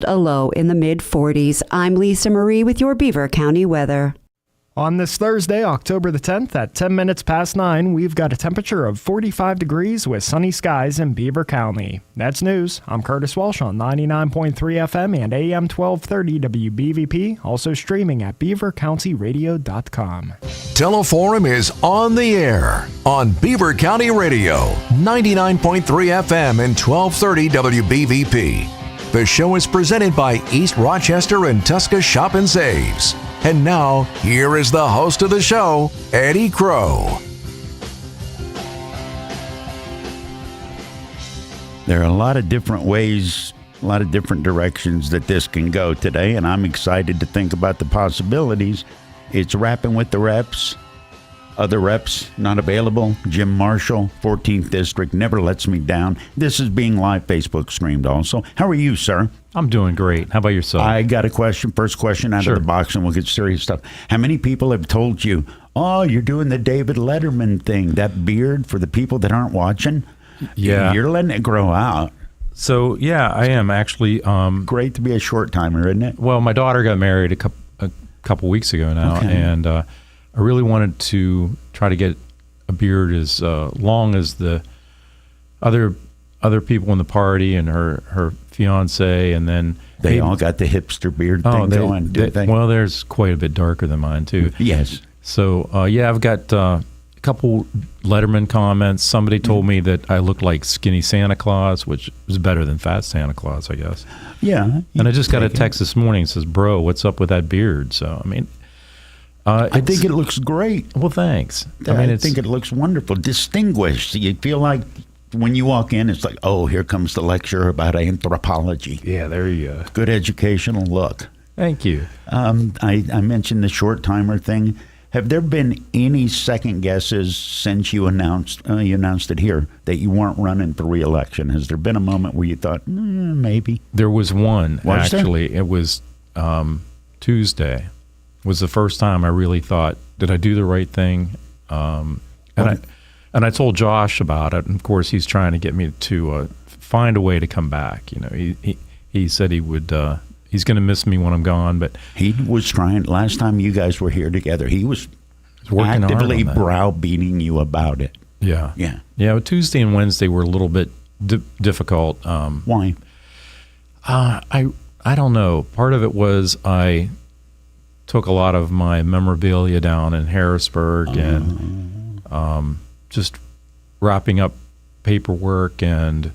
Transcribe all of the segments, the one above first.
a low in the mid-40s. I'm Lisa Marie with your Beaver County weather. On this Thursday, October the 10th at 10 minutes past 9, we've got a temperature of 45 degrees with sunny skies in Beaver County. That's news. I'm Curtis Walsh on 99.3 FM and AM 1230 WBVP, also streaming at beavercountyradio.com. Teleforum is on the air on Beaver County Radio, 99.3 FM and 1230 WBVP. The show is presented by East Rochester and Tusca Shop and Saves. And now, here is the host of the show, Eddie Crow. There are a lot of different ways, a lot of different directions that this can go today, and I'm excited to think about the possibilities. It's Rappin with the Reps. Other reps not available. Jim Marshall, 14th District, never lets me down. This is being live Facebook streamed also. How are you, sir? I'm doing great. How about yourself? I got a question. First question out of the box, and we'll get serious stuff. How many people have told you, oh, you're doing the David Letterman thing, that beard for the people that aren't watching? Yeah. You're letting it grow out. So, yeah, I am actually. Great to be a short timer, isn't it? Well, my daughter got married a couple weeks ago now, and I really wanted to try to get a beard as long as the other people in the party and her fiance, and then they all got the hipster beard thing going, didn't they? Well, there's quite a bit darker than mine too. Yes. So I've got a couple Letterman comments. Somebody told me that I look like skinny Santa Claus, which is better than fat Santa Claus, I guess. Yeah. And I just got a text this morning that says, "Bro, what's up with that beard?" So I mean. I think it looks great. Well, thanks. I think it looks wonderful, distinguished. You feel like when you walk in, it's like, oh, here comes the lecture about anthropology. Yeah, there you go. Good educational look. Thank you. I mentioned the short timer thing. Have there been any second guesses since you announced it here that you weren't running for re-election? Has there been a moment where you thought, maybe? There was one, actually. There? It was Tuesday. Was the first time I really thought, did I do the right thing? And I told Josh about it, and of course he's trying to get me to find a way to come back. You know, he said he would. He's going to miss me when I'm gone, but he was trying. Last time you guys were here together, he was working actively browbeating you about it. Yeah. But Tuesday and Wednesday were a little bit difficult. Why? I don't know. Part of it was I took a lot of my memorabilia down in Harrisburg and just wrapping up paperwork, and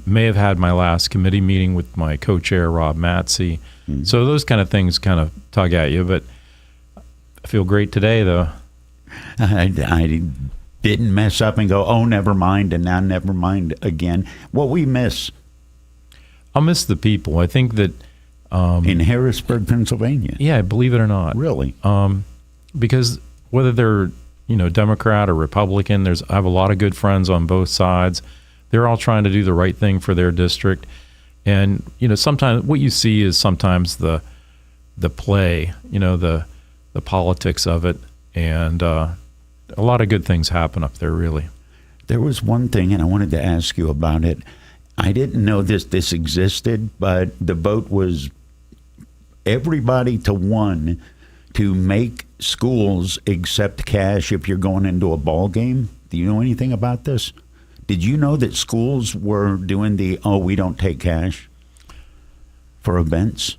may have had my last committee meeting with my co-chair, Rob Matsey. So those kind of things kind of tug at you, but I feel great today, though. I didn't mess up and go, oh, never mind, and now never mind again. What we miss? I'll miss the people. I think that in Harrisburg, Pennsylvania. Yeah, believe it or not. Really? Because whether they're, Democrat or Republican, I have a lot of good friends on both sides. They're all trying to do the right thing for their district. And, sometimes what you see is sometimes the play, the politics of it. And a lot of good things happen up there, really. There was one thing, and I wanted to ask you about it. I didn't know this existed, but the vote was everybody to one to make schools accept cash if you're going into a ball game. Do you know anything about this? Did you know that schools were doing we don't take cash for events?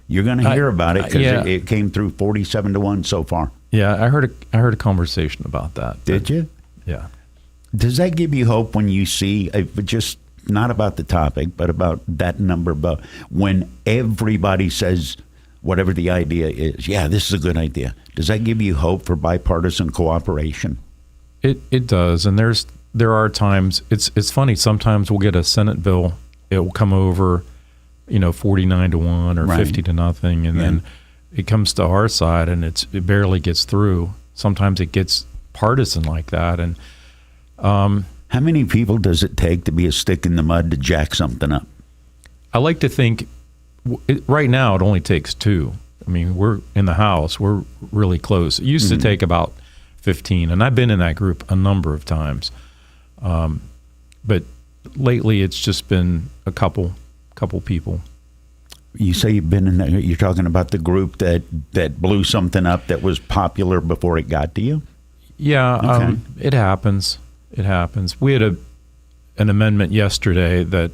You're going to hear about it because it came through 47-1 so far. Yeah, I heard a conversation about that. Did you? Yeah. Does that give you hope when you see just not about the topic, but about that number, but when everybody says whatever the idea is, yeah, this is a good idea. Does that give you hope for bipartisan cooperation? It does, and there are times it's funny. Sometimes we'll get a Senate bill, it will come over, 49-1 or 50-0, and then it comes to our side and it barely gets through. Sometimes it gets partisan like that, and how many people does it take to be a stick in the mud to jack something up? I like to think right now it only takes two. I mean, we're in the House. We're really close. It used to take about 15, and I've been in that group a number of times. But lately it's just been a couple people. You say you've been in there. You're talking about the group that blew something up that was popular before it got to you? Yeah, Okay. it happens. It happens. We had an amendment yesterday, a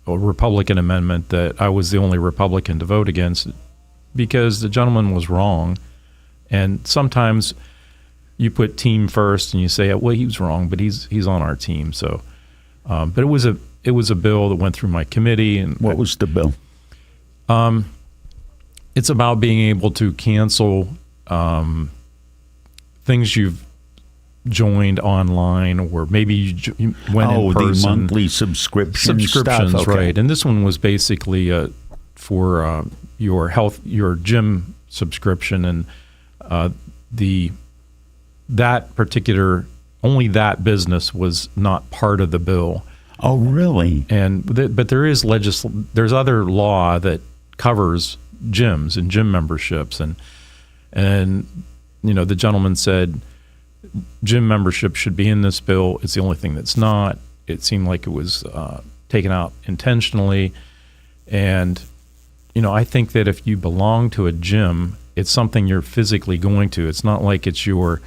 Republican amendment, that I was the only Republican to vote against because the gentleman was wrong. And sometimes you put team first and you say, well, he was wrong, but he's on our team. So, but it was a bill that went through my committee. And What was the bill? it's about being able to cancel things you've joined online, or maybe you went in person. The monthly subscriptions, subscriptions, stuff. Okay. right? And this one was basically for your gym subscription, and that particular, only that business was not part of the bill. Oh, really? And but there is there's other law that covers gyms and gym memberships, and the gentleman said gym membership should be in this bill. It's the only thing that's not. It seemed like it was taken out intentionally, and I think that if you belong to a gym, it's something you're physically going to. It's not like it's your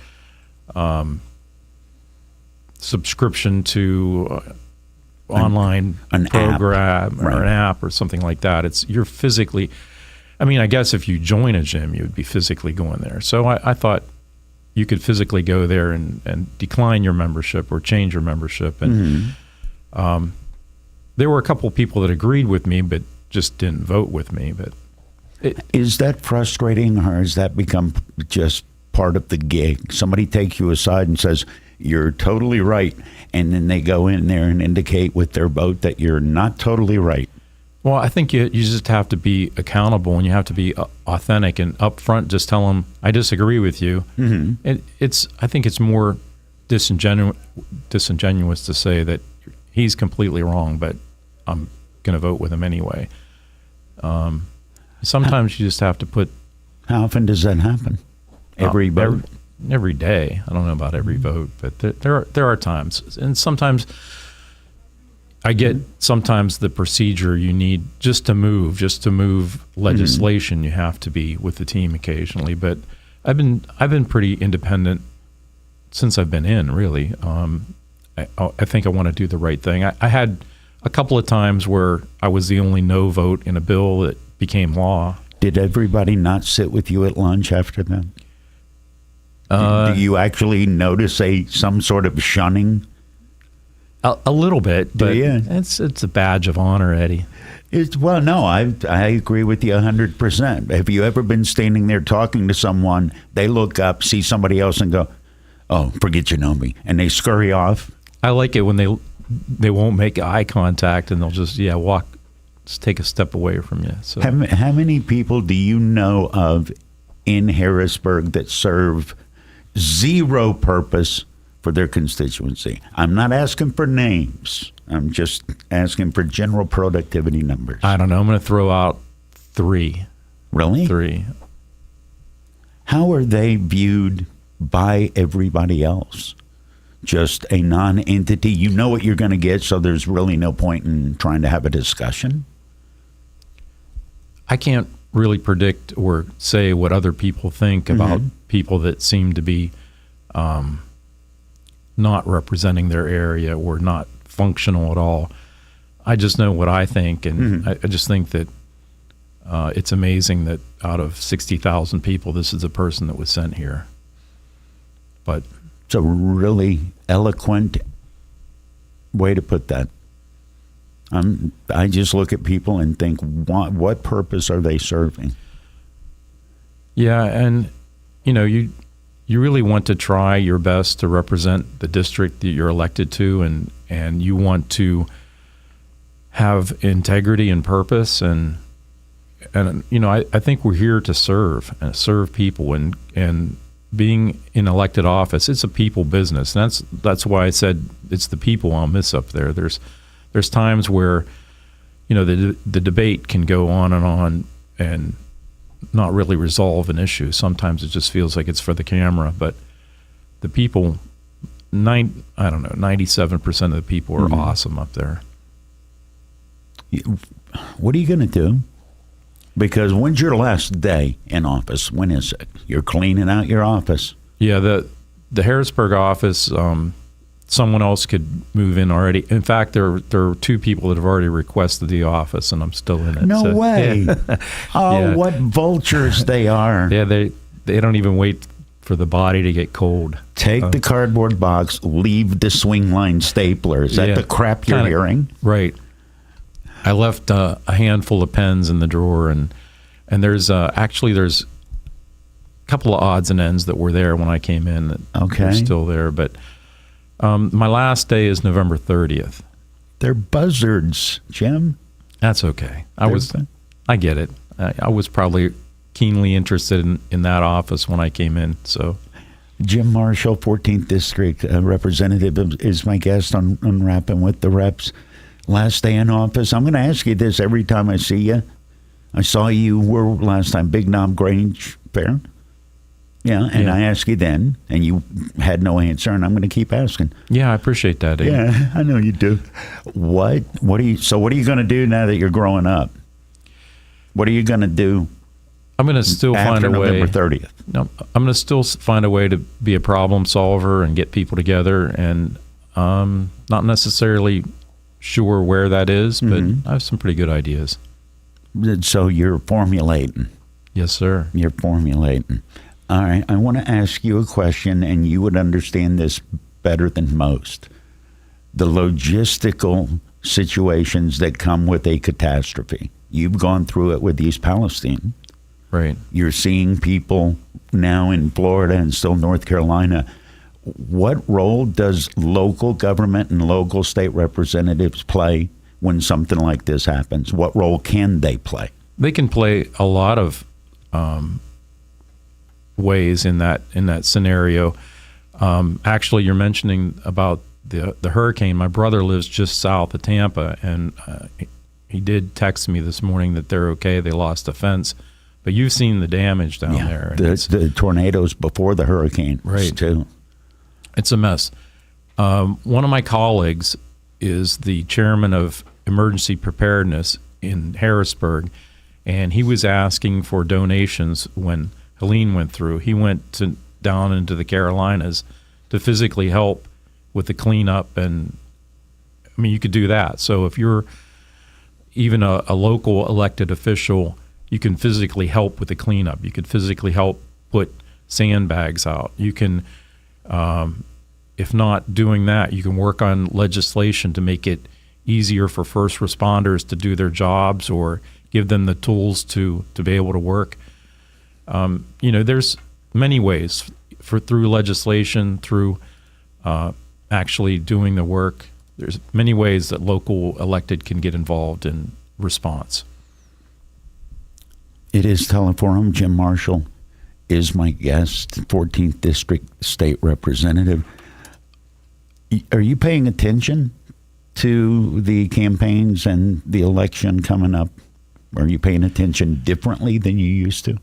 subscription to online program app. or an app or something like that. You're physically. I mean, I guess if you join a gym, you would be physically going there. So I thought you could physically go there and decline your membership or change your membership. And there were a couple of people that agreed with me, but just didn't vote with me. But Is that frustrating, or has that become just part of the gig? Somebody takes you aside and says, you're totally right, and then they go in there and indicate with their vote that you're not totally right. Well, I think you just have to be accountable, and you have to be authentic and upfront. Just tell them, I disagree with you. Mm-hmm. I think it's more disingenuous to say that he's completely wrong, but I'm going to vote with him anyway. Sometimes you just have to put. How often does that happen? Every vote? Every day. I don't know about every vote, but there are times, and sometimes I get the procedure you need just to move legislation. You have to be with the team occasionally, but I've been pretty independent since I've been in. Really, I think I want to do the right thing. I had a couple of times where I was the only no vote in a bill that became law. Did everybody not sit with you at lunch after that? Do you actually notice some sort of shunning? A little bit, but you? it's a badge of honor, Eddie. No, I agree with you 100%. Have you ever been standing there talking to someone, they look up, see somebody else, and go, "Oh, forget you know me," and they scurry off? I like it when they won't make eye contact, and they'll just take a step away from you. So how many people do you know of in Harrisburg that serve zero purpose for their constituency? I'm not asking for names. I'm just asking for general productivity numbers. I don't know. I'm going to throw out 3. Really? 3. How are they viewed by everybody else? Just a non-entity? You know what you're going to get, so there's really no point in trying to have a discussion? I can't really predict or say what other people think about people that seem to be not representing their area or not functional at all. I just know what I think, and I just think that it's amazing that out of 60,000 people, this is the person that was sent here. But it's a really eloquent way to put that. I just look at people and think, what purpose are they serving? Yeah, and you really want to try your best to represent the district that you're elected to, and you want to have integrity and purpose, and I think we're here to serve people, and being in elected office, it's a people business. And that's why I said it's the people I'll miss up there. There's times where the debate can go on and not really resolve an issue. Sometimes it just feels like it's for the camera, but the people, 97% of the people are awesome up there. What are you going to do? Because when's your last day in office? When is it? You're cleaning out your office. Yeah, the Harrisburg office, someone else could move in already. In fact, there are two people that have already requested the office, and I'm still in it. No way. Yeah. Oh, Yeah. what vultures they are. Yeah, they don't even wait for the body to get cold. Take the cardboard box, leave the swing line stapler. Is that Yeah. the crap you're hearing? Right. I left a handful of pens in the drawer, and there's there's a couple of odds and ends that were there when I came in that are still there. But my last day is November 30th. They're buzzards, Jim. That's okay. I get it. I was probably keenly interested in that office when I came in. So, Jim Marshall, 14th District Representative, is my guest on Rappin' with the Reps. Last day in office. I'm going to ask you this every time I see you. I saw you were last time, Big Knob Grange Fair. Yeah, and I asked you then, and you had no answer, and I'm going to keep asking. Yeah, I appreciate that. Yeah, I know you do. What are you going to do now that you're growing up? What are you going to do? I'm going to still find a way. November 30th. No, I'm going to still find a way to be a problem solver and get people together, and not necessarily sure where that is, but I have some pretty good ideas. So you're formulating. Yes, sir. You're formulating. All right. I want to ask you a question, and you would understand this better than most. The logistical situations that come with a catastrophe. You've gone through it with East Palestine. Right. You're seeing people now in Florida and still North Carolina. What role does local government and local state representatives play when something like this happens? What role can they play? They can play a lot of ways in that scenario. Actually, you're mentioning about the hurricane. My brother lives just south of Tampa, and he did text me this morning that they're okay. They lost a fence. But you've seen the damage down there. The tornadoes before the hurricane, right? Too. It's a mess. One of my colleagues is the chairman of emergency preparedness in Harrisburg, and he was asking for donations when Helene went through. He went down into the Carolinas to physically help with the cleanup, and I mean, you could do that. So if you're even a local elected official, you can physically help with the cleanup. You could physically help put sandbags out. You can, if not doing that, you can work on legislation to make it easier for first responders to do their jobs or give them the tools to be able to work. There's many ways through legislation, through actually doing the work. There's many ways that local elected can get involved in response. It is Teleforum. Jim Marshall is my guest, 14th District State Representative. Are you paying attention to the campaigns and the election coming up? Are you paying attention differently than you used to?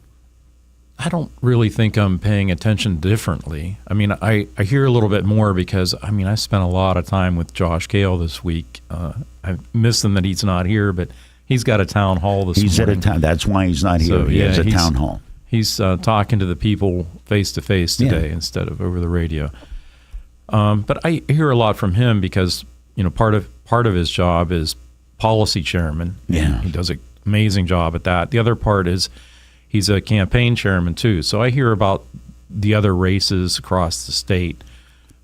I don't really think I'm paying attention differently. I mean, I hear a little bit more because, I spent a lot of time with Josh Gale this week. I miss him that he's not here, but he's got a town hall this morning. He's at a town. That's why he's not here. He has a town hall. He's talking to the people face to face today instead of over the radio. But I hear a lot from him because part of his job is policy chairman. Yeah, he does an amazing job at that. The other part is he's a campaign chairman too. So I hear about the other races across the state.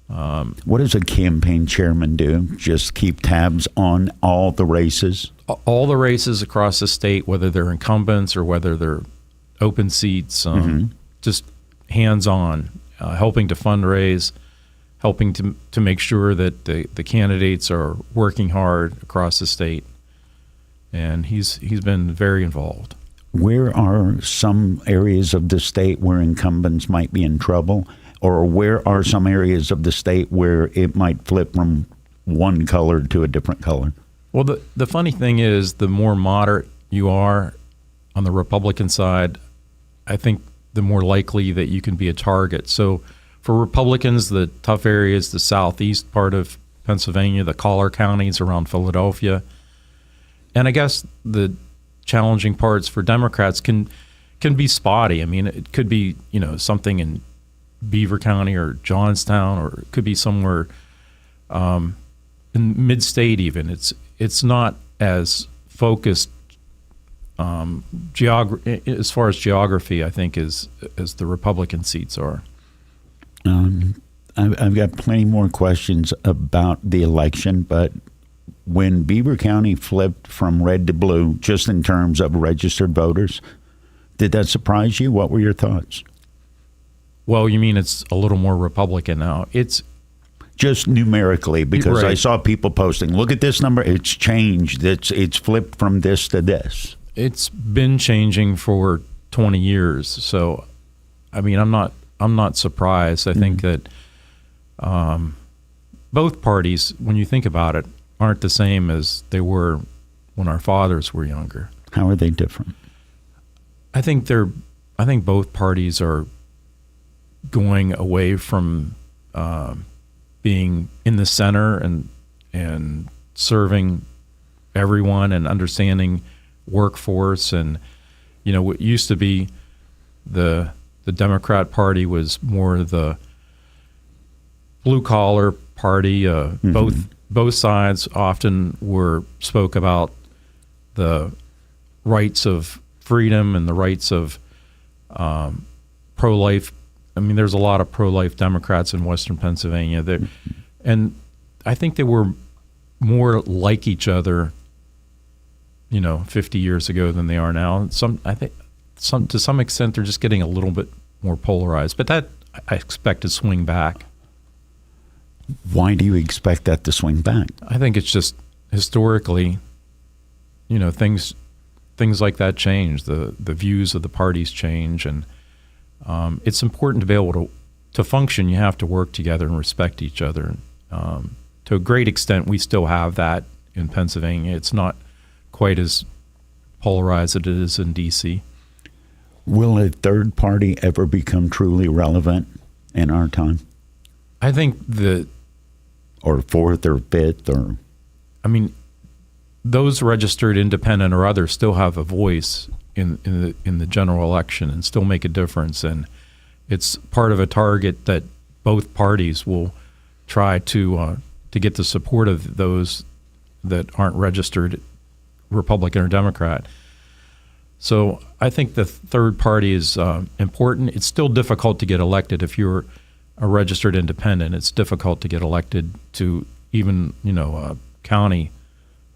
What does a campaign chairman do? Just keep tabs on all the races? All the races across the state, whether they're incumbents or whether they're open seats, just hands-on, helping to fundraise, helping to make sure that the candidates are working hard across the state. And he's been very involved. Where are some areas of the state where incumbents might be in trouble? Or where are some areas of the state where it might flip from one color to a different color? Well, the funny thing is, the more moderate you are on the Republican side, I think the more likely that you can be a target. So for Republicans, the tough areas, the southeast part of Pennsylvania, the collar counties around Philadelphia, and I guess the challenging parts for Democrats can be spotty. I mean, it could be, something in Beaver County or Johnstown, or it could be somewhere in mid-state even. It's not as focused as far as geography, I think, as the Republican seats are. I've got plenty more questions about the election, but when Beaver County flipped from red to blue, just in terms of registered voters, did that surprise you? What were your thoughts? Well, you mean it's a little more Republican now? It's just numerically, because right. I saw people posting, look at this number, it's changed. It's flipped from this to this. It's been changing for 20 years. So, I mean, I'm not surprised. I think that both parties, when you think about it, aren't the same as they were when our fathers were younger. How are they different? I think both parties are going away from being in the center and serving everyone and understanding workforce. And what used to be the Democrat Party was more the blue collar party. Both sides often spoke about the rights of freedom and the rights of pro-life. I mean, there's a lot of pro-life Democrats in Western Pennsylvania. And I think they were more like each other, 50 years ago than they are now. I think to some extent, they're just getting a little bit more polarized. But that I expect to swing back. Why do you expect that to swing back? I think it's just historically, things like that change. The views of the parties change, and it's important to be able to function. You have to work together and respect each other. To a great extent, we still have that in Pennsylvania. It's not quite as polarized as it is in D.C. Will a third party ever become truly relevant in our time? I think or fourth or fifth, or I mean, those registered independent or others still have a voice in the general election and still make a difference. And it's part of a target that both parties will try to get the support of those that aren't registered Republican or Democrat. So I think the third party is important. It's still difficult to get elected if you're a registered independent. It's difficult to get elected to even, county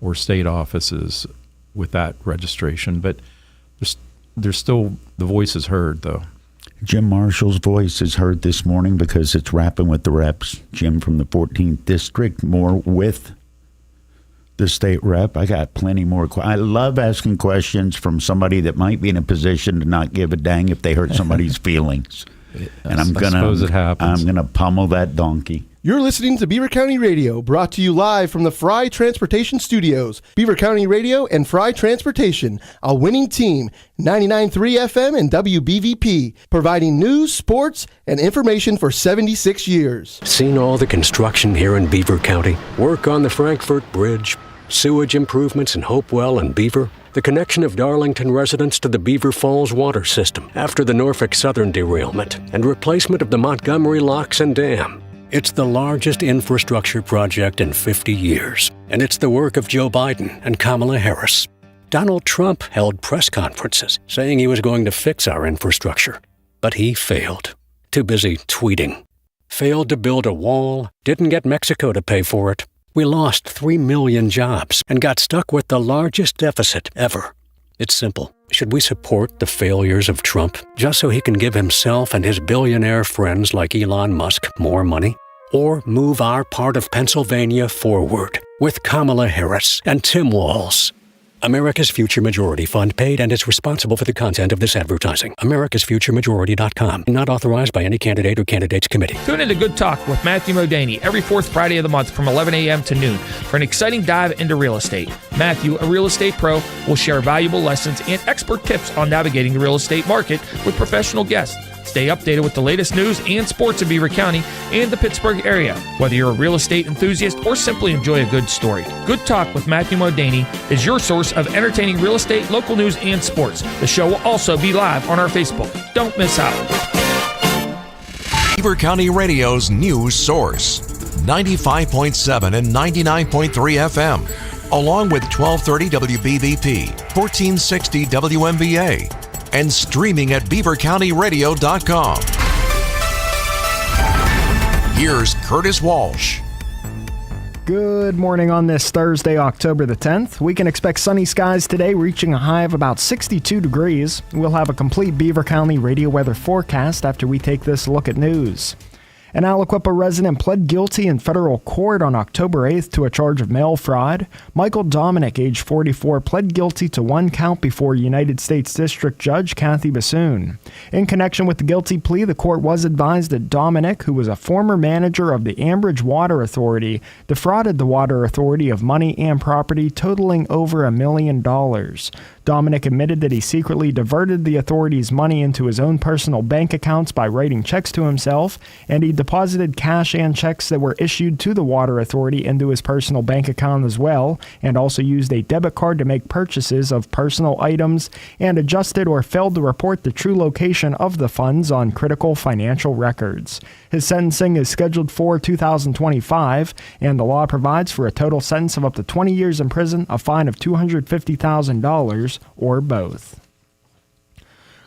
or state offices with that registration. But there's still, the voice is heard, though. Jim Marshall's voice is heard this morning because it's Rappin with the Reps. Jim from the 14th District, more with the state rep. I got plenty more. I love asking questions from somebody that might be in a position to not give a dang if they hurt somebody's feelings. And I'm gonna pummel that donkey. You're listening to Beaver County Radio, brought to you live from the Fry Transportation Studios. Beaver County Radio and Fry Transportation, a winning team. 99.3 FM and WBVP, providing news, sports, and information for 76 years. Seen all the construction here in Beaver County? Work on the Frankfurt Bridge, sewage improvements in Hopewell and Beaver, the connection of Darlington residents to the Beaver Falls water system after the Norfolk Southern derailment, and replacement of the Montgomery locks and dam. It's the largest infrastructure project in 50 years, and it's the work of Joe Biden and Kamala Harris. Donald Trump held press conferences saying he was going to fix our infrastructure, but he failed. Too busy tweeting. Failed to build a wall, didn't get Mexico to pay for it. We lost 3 million jobs and got stuck with the largest deficit ever. It's simple. Should we support the failures of Trump just so he can give himself and his billionaire friends like Elon Musk more money? Or move our part of Pennsylvania forward with Kamala Harris and Tim Walz? America's Future Majority Fund paid and is responsible for the content of this advertising. America'sFutureMajority.com. Not authorized by any candidate or candidates committee. Tune into Good Talk with Matthew Modani every fourth Friday of the month from 11 a.m. to noon for an exciting dive into real estate. Matthew, a real estate pro, will share valuable lessons and expert tips on navigating the real estate market with professional guests. Stay updated with the latest news and sports in Beaver County and the Pittsburgh area. Whether you're a real estate enthusiast or simply enjoy a good story, Good Talk with Matthew Modani is your source of entertaining real estate, local news, and sports. The show will also be live on our Facebook. Don't miss out. Beaver County Radio's news source, 95.7 and 99.3 FM, along with 1230 WBVP, 1460 WMVA, and streaming at beavercountyradio.com. Here's Curtis Walsh. Good morning on this Thursday, October the 10th. We can expect sunny skies today, reaching a high of about 62 degrees. We'll have a complete Beaver County radio weather forecast after we take this look at news. An Aliquippa resident pled guilty in federal court on October 8th to a charge of mail fraud. Michael Dominic, age 44, pled guilty to one count before United States District Judge Kathy Bassoon. In connection with the guilty plea, the court was advised that Dominic, who was a former manager of the Ambridge Water Authority, defrauded the Water Authority of money and property totaling over $1 million. Dominic admitted that he secretly diverted the authority's money into his own personal bank accounts by writing checks to himself, and he deposited cash and checks that were issued to the Water Authority into his personal bank account as well, and also used a debit card to make purchases of personal items, and adjusted or failed to report the true location of the funds on critical financial records. His sentencing is scheduled for 2025, and the law provides for a total sentence of up to 20 years in prison, a fine of $250,000, or both.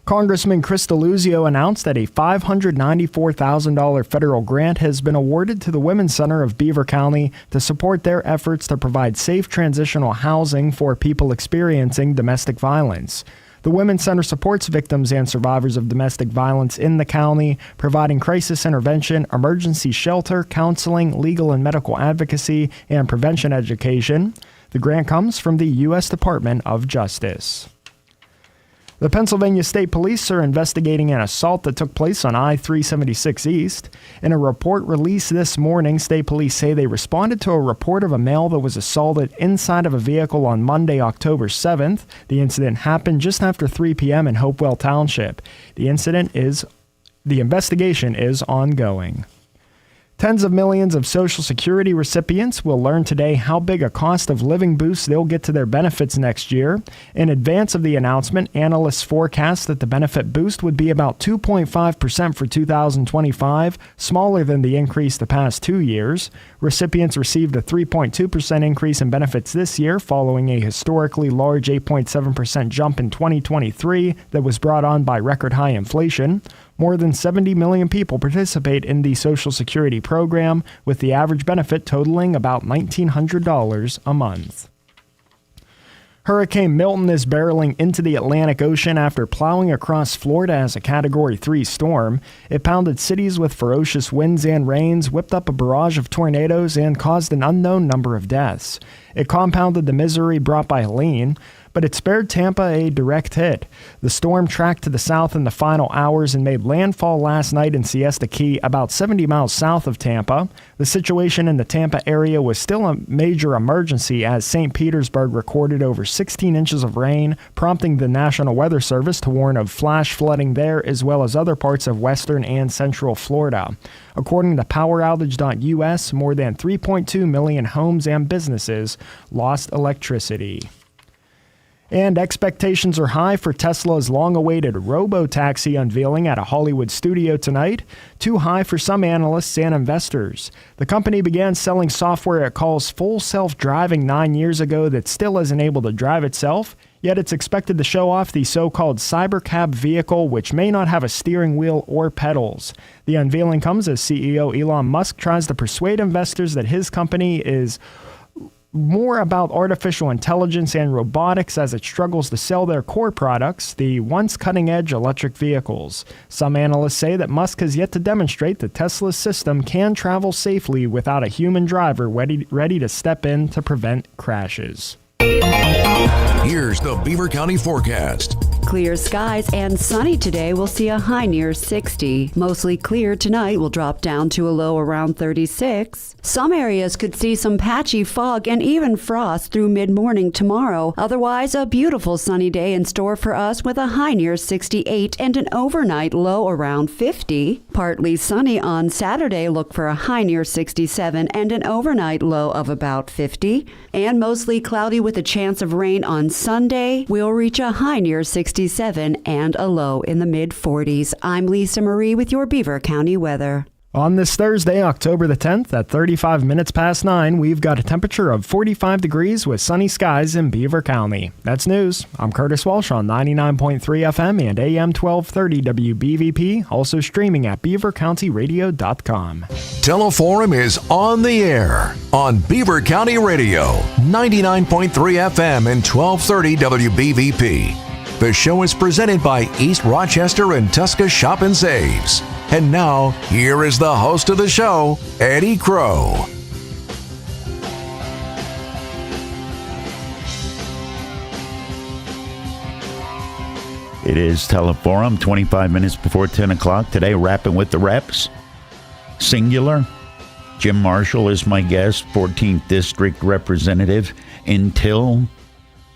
Congressman Chris DeLuzio announced that a $594,000 federal grant has been awarded to the Women's Center of Beaver County to support their efforts to provide safe transitional housing for people experiencing domestic violence. The Women's Center supports victims and survivors of domestic violence in the county, providing crisis intervention, emergency shelter, counseling, legal and medical advocacy, and prevention education. The grant comes from the U.S. Department of Justice. The Pennsylvania State Police are investigating an assault that took place on I-376 East. In a report released this morning, State Police say they responded to a report of a male that was assaulted inside of a vehicle on Monday, October 7th. The incident happened just after 3 p.m. in Hopewell Township. The investigation is ongoing. Tens of millions of Social Security recipients will learn today how big a cost of living boost they'll get to their benefits next year. In advance of the announcement, analysts forecast that the benefit boost would be about 2.5% for 2025, smaller than the increase the past 2 years. Recipients received a 3.2% increase in benefits this year, following a historically large 8.7% jump in 2023 that was brought on by record high inflation. More than 70 million people participate in the Social Security program, with the average benefit totaling about $1,900 a month. Hurricane Milton is barreling into the Atlantic Ocean after plowing across Florida as a Category 3 storm. It pounded cities with ferocious winds and rains, whipped up a barrage of tornadoes, and caused an unknown number of deaths. It compounded the misery brought by Helene, but it spared Tampa a direct hit. The storm tracked to the south in the final hours and made landfall last night in Siesta Key, about 70 miles south of Tampa. The situation in the Tampa area was still a major emergency as St. Petersburg recorded over 16 inches of rain, prompting the National Weather Service to warn of flash flooding there as well as other parts of western and central Florida. According to PowerOutage.us, more than 3.2 million homes and businesses lost electricity. And expectations are high for Tesla's long-awaited robo-taxi unveiling at a Hollywood studio tonight, too high for some analysts and investors. The company began selling software it calls full self-driving 9 years ago that still isn't able to drive itself, yet it's expected to show off the so-called cybercab vehicle, which may not have a steering wheel or pedals. The unveiling comes as CEO Elon Musk tries to persuade investors that his company is more about artificial intelligence and robotics as it struggles to sell their core products, the once cutting-edge electric vehicles. Some analysts say that Musk has yet to demonstrate that Tesla's system can travel safely without a human driver ready to step in to prevent crashes. Here's the Beaver County forecast. Clear skies and sunny today. We'll see a high near 60. Mostly clear tonight will drop down to a low around 36. Some areas could see some patchy fog and even frost through mid-morning tomorrow. Otherwise, a beautiful sunny day in store for us with a high near 68 and an overnight low around 50. Partly sunny on Saturday. Look for a high near 67 and an overnight low of about 50. And mostly cloudy with a chance of rain on Sunday. We'll reach a high near 67 and a low in the mid-40s. I'm Lisa Marie with your Beaver County weather. On this Thursday, October the 10th, at 35 minutes past 9, we've got a temperature of 45 degrees with sunny skies in Beaver County. That's news. I'm Curtis Walsh on 99.3 FM and AM 1230 WBVP, also streaming at beavercountyradio.com. Teleforum is on the air on Beaver County Radio, 99.3 FM and 1230 WBVP. The show is presented by East Rochester and Tusca Shop and Saves. And now, here is the host of the show, Eddie Crow. It is Teleforum, 25 minutes before 10 o'clock. Today, Rappin with the Reps. Singular. Jim Marshall is my guest, 14th District Representative. Until,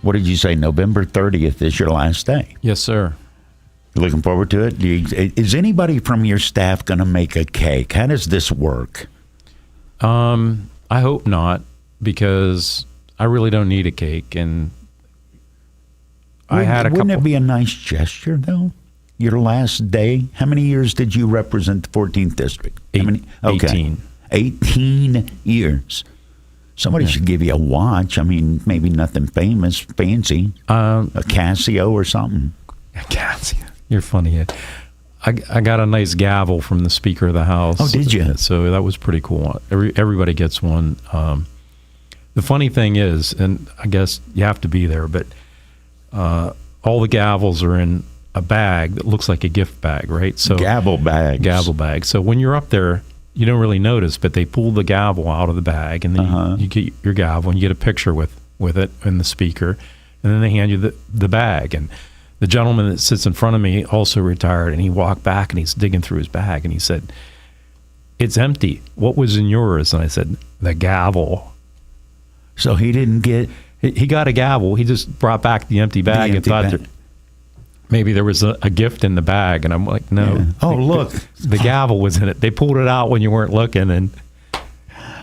what did you say, November 30th is your last day? Yes, sir. Looking forward to it. Is anybody from your staff going to make a cake? How does this work? I hope not, because I really don't need a cake. And Wouldn't it be a nice gesture, though? Your last day? How many years did you represent the 14th District? 18. 18 years. Somebody should give you a watch. I mean, maybe nothing fancy. A Casio or something. A Casio. You're funny. I got a nice gavel from the Speaker of the House. Oh, did you? So that was pretty cool. Everybody gets one. The funny thing is, and I guess you have to be there, but all the gavels are in a bag that looks like a gift bag, right? So gavel bags. Gavel bag. So when you're up there, you don't really notice, but they pull the gavel out of the bag, and then you get your gavel, and you get a picture with it and the Speaker, and then they hand you the bag. And the gentleman that sits in front of me also retired, and he walked back and he's digging through his bag and he said, "It's empty. What was in yours?" And I said, "The gavel." So he didn't get... He got a gavel. He just brought back the empty bag and thought that maybe there was a gift in the bag. And I'm like, no. Yeah. Oh, look. The gavel was in it. They pulled it out when you weren't looking, and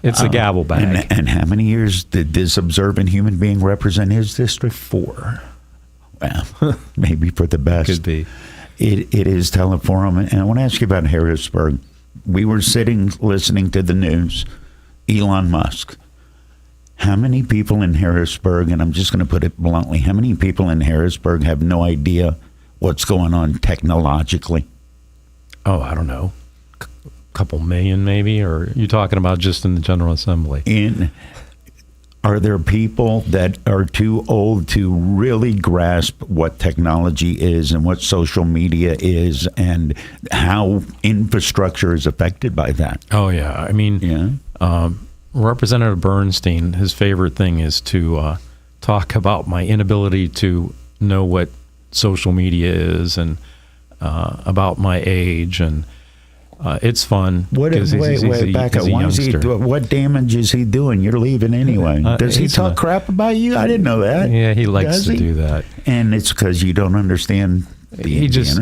it's a gavel bag. And how many years did this observant human being represent his district? 4. Well, maybe for the best. Could be. It is Teleforum. And I want to ask you about Harrisburg. We were sitting listening to the news. Elon Musk. How many people in Harrisburg, and I'm just going to put it bluntly, how many people in Harrisburg have no idea what's going on technologically? Oh, I don't know. A couple million maybe? Or are you talking about just in the General Assembly? Are there people that are too old to really grasp what technology is and what social media is and how infrastructure is affected by that? Oh, yeah. I mean, Representative Bernstein, his favorite thing is to talk about my inability to know what social media is and about my age, and it's fun. Back up. What damage is he doing? You're leaving anyway. Does he talk crap about you? I didn't know that. Yeah, he likes to do that. And it's because you don't understand He just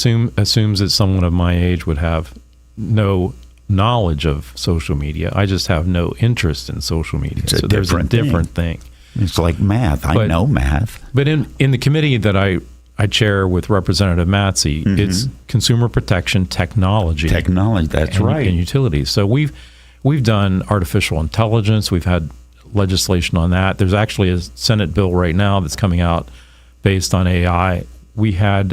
assumes that someone of my age would have no knowledge of social media. I just have no interest in social media. So there's a different thing. It's like math. I know math. But in the committee that I chair with Representative Matsey, it's consumer protection, technology. That's right. And utilities. So we've done artificial intelligence. We've had legislation on that. There's actually a Senate bill right now that's coming out based on AI. We had...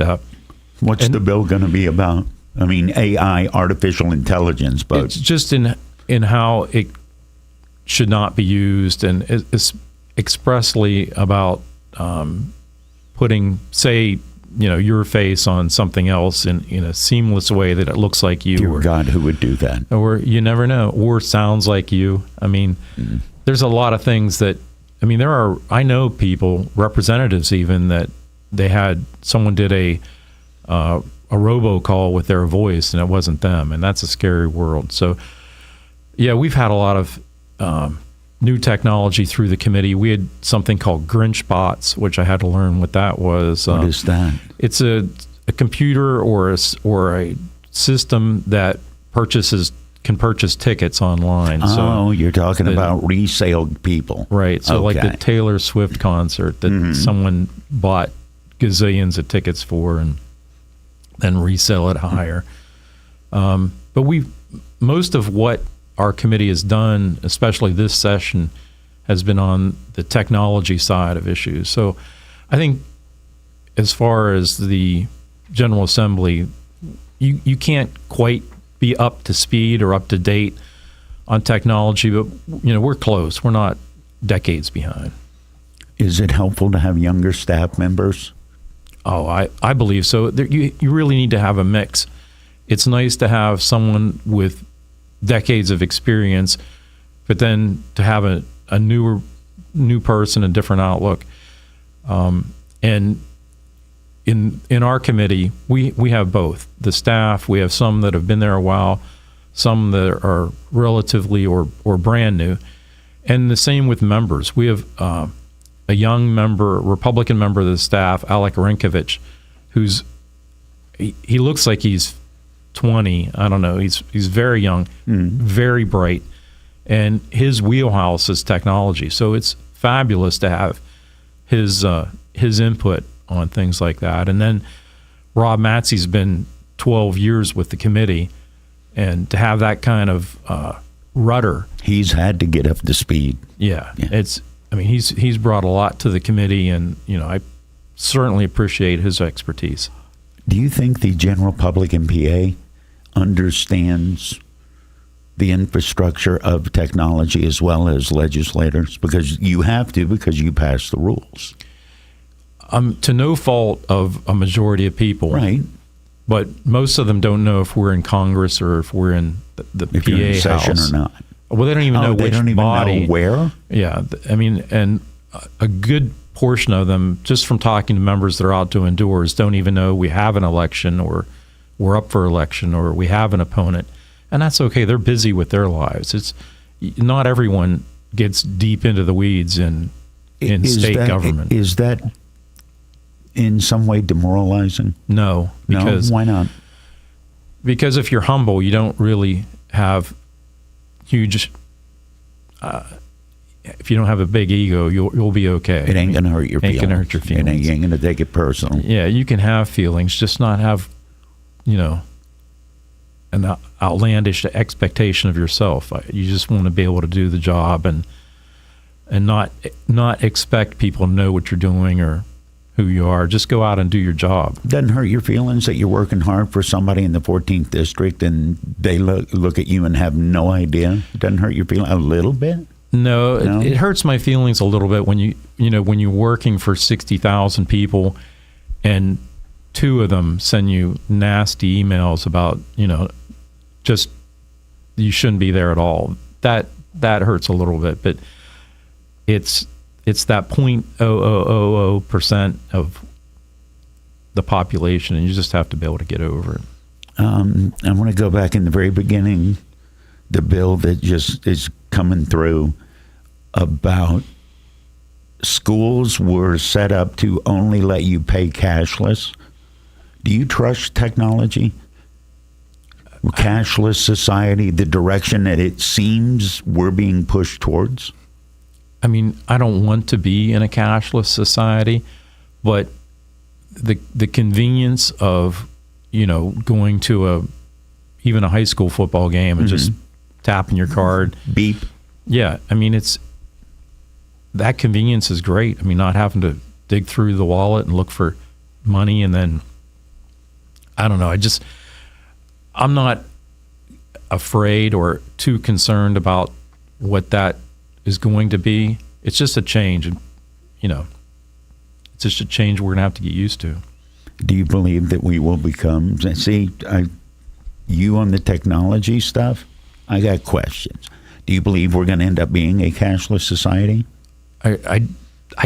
What's the bill going to be about? I mean, AI, artificial intelligence, but... It's just in how it should not be used, and it's expressly about putting, say, your face on something else in a seamless way that it looks like you. Dear God, who would do that? Or you never know, or sounds like you. I mean, there's a lot of things that... I mean, I know people, representatives even, that someone did a robocall with their voice, and it wasn't them, and that's a scary world. So, yeah, we've had a lot of new technology through the committee. We had something called Grinch bots, which I had to learn what that was. What is that? It's a computer or a system that can purchase tickets online. Oh, you're talking about resale people. Right. So like the Taylor Swift concert that someone bought gazillions of tickets for and then resell it higher. But most of what our committee has done, especially this session, has been on the technology side of issues. So I think as far as the General Assembly, you can't quite be up to speed or up to date on technology, but we're close. We're not decades behind. Is it helpful to have younger staff members? Oh, I believe so. You really need to have a mix. It's nice to have someone with decades of experience, but then to have a new person, a different outlook. And in our committee, we have both. The staff, we have some that have been there a while, some that are relatively or brand new, and the same with members. We have a young member, Republican member of the staff, Alec Rinkovich, he looks like he's 20. I don't know. He's very young, very bright, and his wheelhouse is technology. So it's fabulous to have his input on things like that. And then Rob Matzey's been 12 years with the committee, and to have that kind of rudder, he's had to get up to speed. Yeah. He's brought a lot to the committee, and I certainly appreciate his expertise. Do you think the general public in PA understands the infrastructure of technology as well as legislators? Because you have to, because you pass the rules. To no fault of a majority of people. Right. But most of them don't know if we're in Congress or if we're in the if PA you're in session House. or not. Well, they don't even know which they don't even body. know where? Yeah. And a good portion of them, just from talking to members that are out doing doors, don't even know we have an election or we're up for election or we have an opponent. And that's okay. They're busy with their lives. It's not everyone gets deep into the weeds in state government. Is that in some way demoralizing? No. Because, why not? Because if you're humble, you don't really have huge. If you don't have a big ego, you'll be okay. It ain't gonna hurt your feelings. Ain't gonna hurt your feelings. It ain't gonna take it personal. Yeah, you can have feelings, just not have, an outlandish expectation of yourself. You just want to be able to do the job and not expect people to know what you're doing or who you are. Just go out and do your job. Doesn't hurt your feelings that you're working hard for somebody in the 14th district and they look at you and have no idea? Doesn't hurt your feelings a little bit? No, it hurts my feelings a little bit when when you're working for 60,000 people and two of them send you nasty emails about just you shouldn't be there at all. That hurts a little bit, but it's that 0.0000% of the population, and you just have to be able to get over it. I want to go back in the very beginning, the bill that just is coming through about schools were set up to only let you pay cashless. Do you trust technology? Cashless society, the direction that it seems we're being pushed towards? I mean, I don't want to be in a cashless society, but the convenience of, going to even a high school football game and just tapping your card. Beep. Yeah. I mean, that convenience is great. I mean, not having to dig through the wallet and look for money. And then, I don't know, I'm not afraid or too concerned about what that is going to be. It's just a change. And, it's just a change we're going to have to get used to. Do you believe that we will become, you on the technology stuff, I got questions. Do you believe we're going to end up being a cashless society? I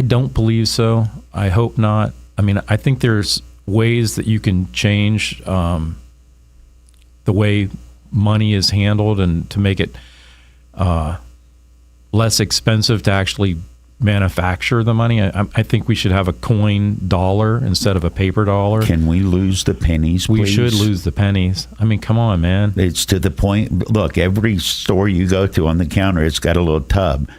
don't believe so. I hope not. I mean, I think there's ways that you can change the way money is handled and to make it less expensive to actually manufacture the money. I think we should have a coin dollar instead of a paper dollar. Can we lose the pennies, please? We should lose the pennies. I mean, come on, man. It's to the point. Look, every store you go to on the counter, it's got a little tub.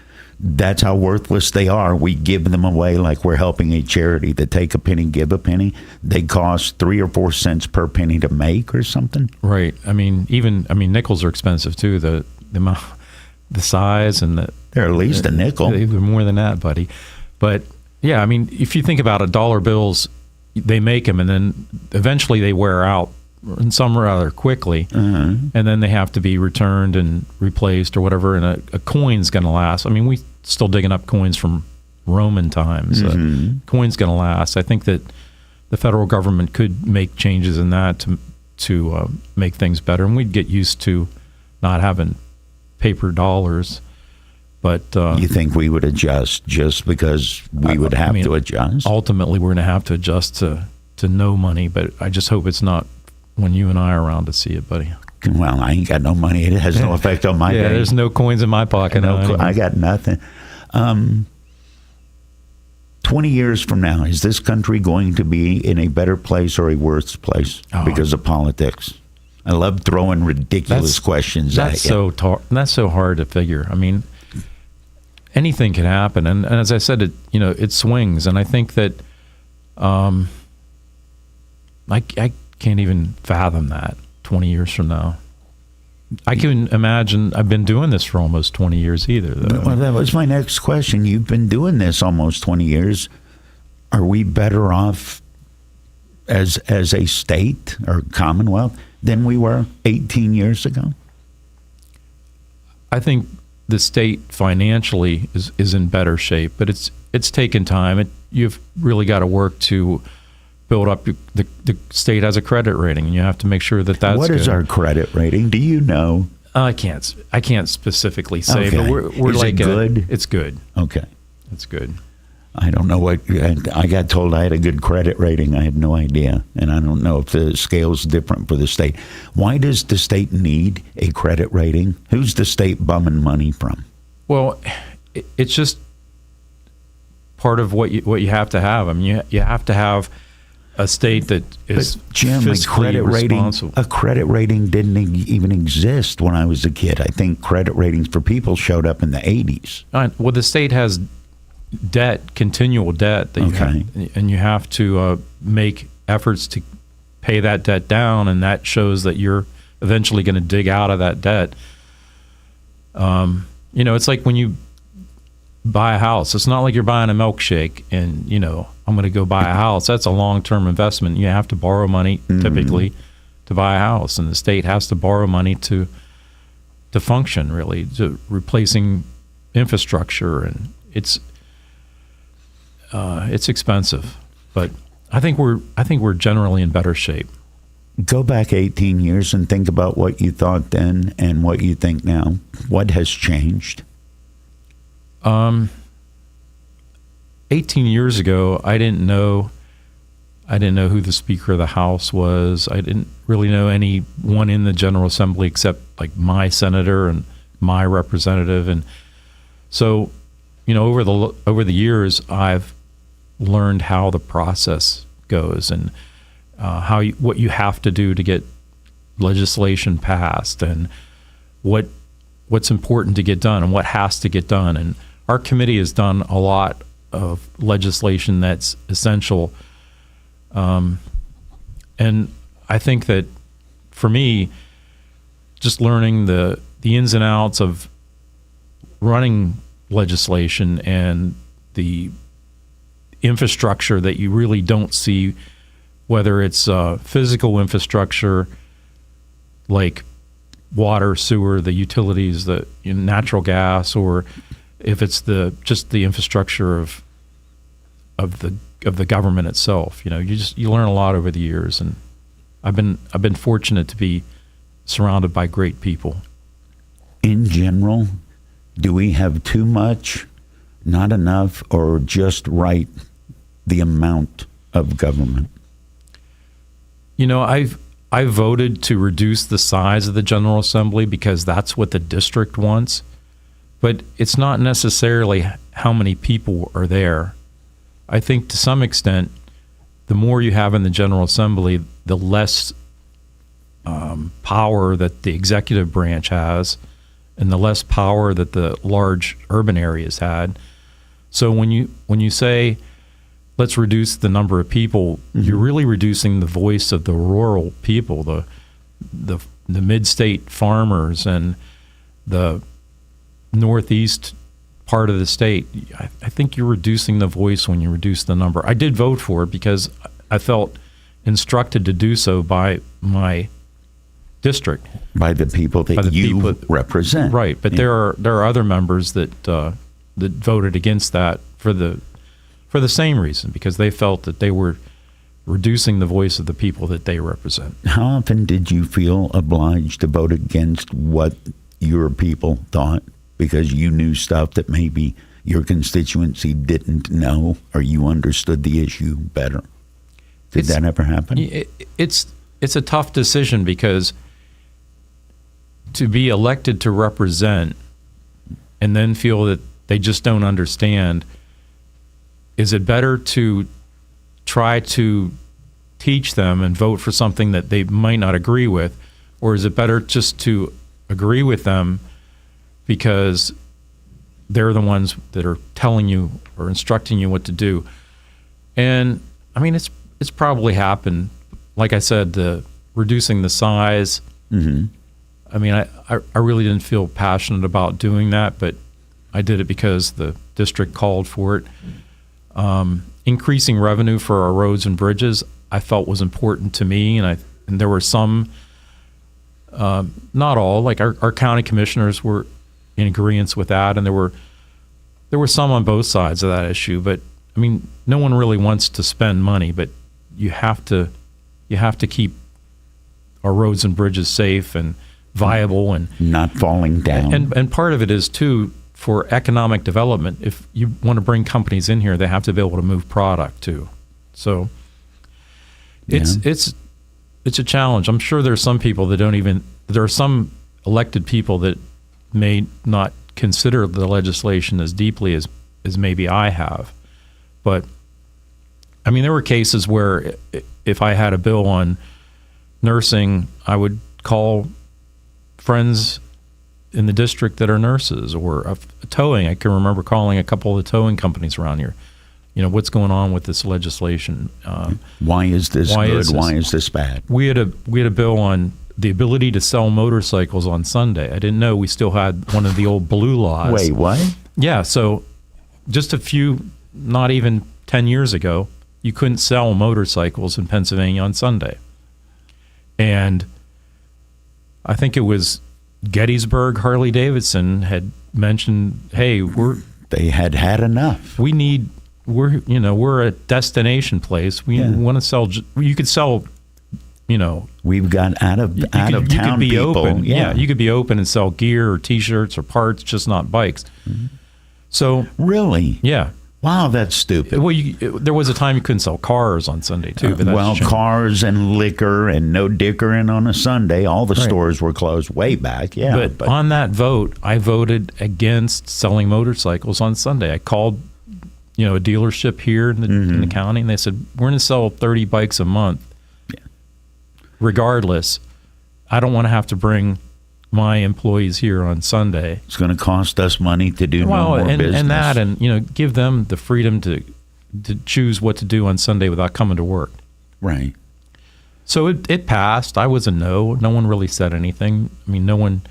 That's how worthless they are. We give them away like we're helping a charity. They take a penny, give a penny. They cost 3 or 4 cents per penny to make or something. Right. I mean, nickels are expensive too. The amount, the size, and they're at least a nickel. They're more than that, buddy. But yeah, I mean, if you think about it, dollar bills, they make them and then eventually they wear out, and some rather quickly, and then they have to be returned and replaced or whatever. And a coin's going to last. I mean, we still digging up coins from Roman times. Coin's going to last. I think that the federal government could make changes in that to make things better, and we'd get used to not having paper dollars. But you think we would adjust just because we would have to adjust? Ultimately, we're going to have to adjust to no money, but I just hope it's not when you and I are around to see it, buddy. Well, I ain't got no money. It has no effect on my day. There's no coins in my pocket. I got nothing. 20 years from now, is this country going to be in a better place or a worse place because of politics? I love throwing ridiculous questions at you. That's so hard to figure. I mean, anything can happen, and as I said, it swings, and I think that I can't even fathom that 20 years from now. I can imagine. I've been doing this for almost 20 years either, though. Well, that was my next question. You've been doing this almost 20 years. Are we better off as a state or Commonwealth than we were 18 years ago? I think the state financially is in better shape, but it's taken time. You've really got to work to build up. The state has a credit rating, and you have to make sure that's What good. is our credit rating? Do you know? I can't specifically say, okay. but we're is like it good? It's good. Okay, it's good. I don't know what I got told. I had a good credit rating. I had no idea, and I don't know if the scale's different for the state. Why does the state need a credit rating? Who's the state bumming money from? Well, it's just part of what you have to have. I mean, you have to have a state that is fiscally responsible. A credit rating didn't even exist when I was a kid. I think credit ratings for people showed up in the 80s. Well, the state has debt, continual debt, that you have to make efforts to pay that debt down, and that shows that you're eventually going to dig out of that debt. It's like when you buy a house. It's not like you're buying a milkshake and, I'm going to go buy a house. That's a long-term investment. You have to borrow money typically to buy a house, and the state has to borrow money to function, really, to replacing infrastructure, and it's expensive, but I think we're generally in better shape. Go back 18 years and think about what you thought then and what you think now. What has changed? 18 years ago, I didn't know who the Speaker of the House was. I didn't really know anyone in the General Assembly except like my senator and my representative, and so over the years, I've learned how the process goes and what you have to do to get legislation passed, and what's important to get done and what has to get done. And our committee has done a lot of legislation that's essential. And I think that for me, just learning the ins and outs of running legislation and the infrastructure that you really don't see, whether it's physical infrastructure like water, sewer, the utilities, the natural gas, or if it's just the infrastructure of the government itself. You learn a lot over the years, and I've been fortunate to be surrounded by great people. In general, do we have too much, not enough, or just right the amount of government? You know, I voted to reduce the size of the General Assembly because that's what the district wants. But it's not necessarily how many people are there. I think to some extent, the more you have in the General Assembly, the less power that the executive branch has, and the less power that the large urban areas had. So when you say, let's reduce the number of people, you're really reducing the voice of the rural people, the mid-state farmers and the northeast part of the state. I think you're reducing the voice when you reduce the number. I did vote for it because I felt instructed to do so by my district, by the people that you represent. Right, but there are other members that voted against that for the same reason, because they felt that they were reducing the voice of the people that they represent. How often did you feel obliged to vote against what your people thought because you knew stuff that maybe your constituency didn't know, or you understood the issue better? Did that ever happen? It's a tough decision, because to be elected to represent and then feel that they just don't understand, is it better to try to teach them and vote for something that they might not agree with, or is it better just to agree with them because they're the ones that are telling you or instructing you what to do? And I mean, it's probably happened. Like I said, the reducing the size. Mm-hmm. I mean, I really didn't feel passionate about doing that, but I did it because the district called for it. Increasing revenue for our roads and bridges, I felt was important to me, and there were some, not all, like our county commissioners were in agreement with that, and there were some on both sides of that issue. But I mean, no one really wants to spend money, but you have to keep our roads and bridges safe and viable and not falling down. And part of it is too, for economic development. If you want to bring companies in here, they have to be able to move product too. So it's a challenge. I'm sure there's some people that there are some elected people that may not consider the legislation as deeply as maybe I have. But I mean, there were cases where if I had a bill on nursing, I would call friends in the district that are nurses, or towing. I can remember calling a couple of the towing companies around here. You know, what's going on with this legislation? Why is this good? Why is this bad? We had a bill on the ability to sell motorcycles on Sunday. I didn't know we still had one of the old blue laws. Wait, what? Yeah, so just a few, not even 10 years ago, you couldn't sell motorcycles in Pennsylvania on Sunday. And I think it was Gettysburg Harley Davidson had mentioned, hey, they had enough. We're a destination place. We want to sell. You could sell. We've got out of town people. Open. Yeah, you could be open and sell gear or T-shirts or parts, just not bikes. Mm-hmm. So really, yeah. Wow, that's stupid. Well, there was a time you couldn't sell cars on Sunday too. But cars and liquor and no dickering on a Sunday. All the stores were closed way back. Yeah, but on that vote, I voted against selling motorcycles on Sunday. I called, a dealership here in the county, and they said, we're going to sell 30 bikes a month. Yeah. Regardless, I don't want to have to bring my employees here on Sunday. It's going to cost us money to do no more business. And give them the freedom to choose what to do on Sunday without coming to work. Right. So it passed. I was a no. No one really said anything. I mean, no one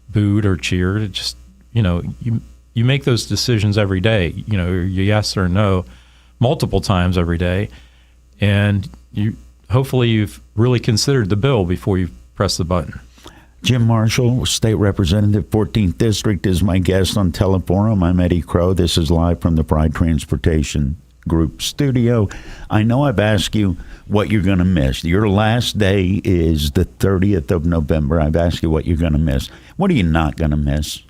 booed or cheered. It just, you make those decisions every day. Yes or no, multiple times every day, and hopefully you've really considered the bill before you press the button. Jim Marshall, State Representative, 14th District, is my guest on Teleforum. I'm Eddie Crow. This is live from the Pride Transportation Group studio. I know I've asked you what you're going to miss. Your last day is the 30th of November. I've asked you what you're going to miss. What are you not going to miss?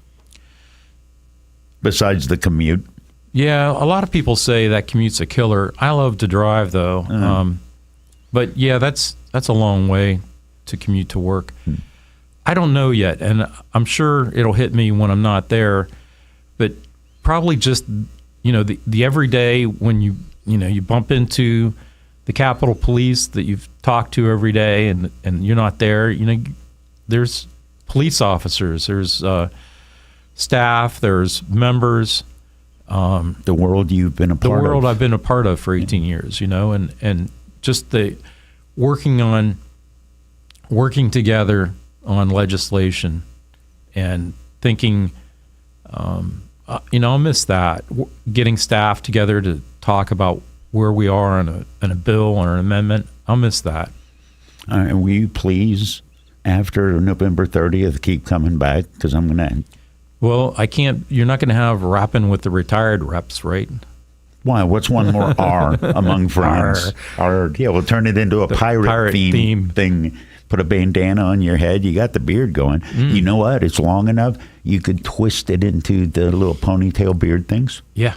Besides the commute? Yeah, a lot of people say that commute's a killer. I love to drive, though. But yeah, that's a long way to commute to work. I don't know yet, and I'm sure it'll hit me when I'm not there. But probably just, the everyday when you bump into the Capitol Police that you've talked to every day, and you're not there. There's police officers, there's staff, there's members. The world you've been a part of. The world I've been a part of for 18 years, and just the working together on legislation and thinking, I'll miss that. Getting staff together to talk about where we are on a bill or an amendment, I'll miss that. Will you please, after November 30th, keep coming back? Because I'm going to... Well, I can't. You're not going to have Rappin with the retired reps, right? Why? What's one more R among friends? R. Yeah, we'll turn it into a pirate theme thing. Put a bandana on your head. You got the beard going. You know what? It's long enough. You could twist it into the little ponytail beard things. Yeah,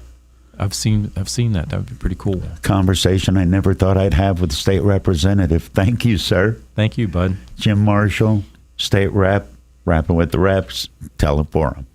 I've seen that. That would be pretty cool. Conversation I never thought I'd have with the state representative. Thank you, sir. Thank you, bud. Jim Marshall, state rep, Rappin with the reps. Tell it for him.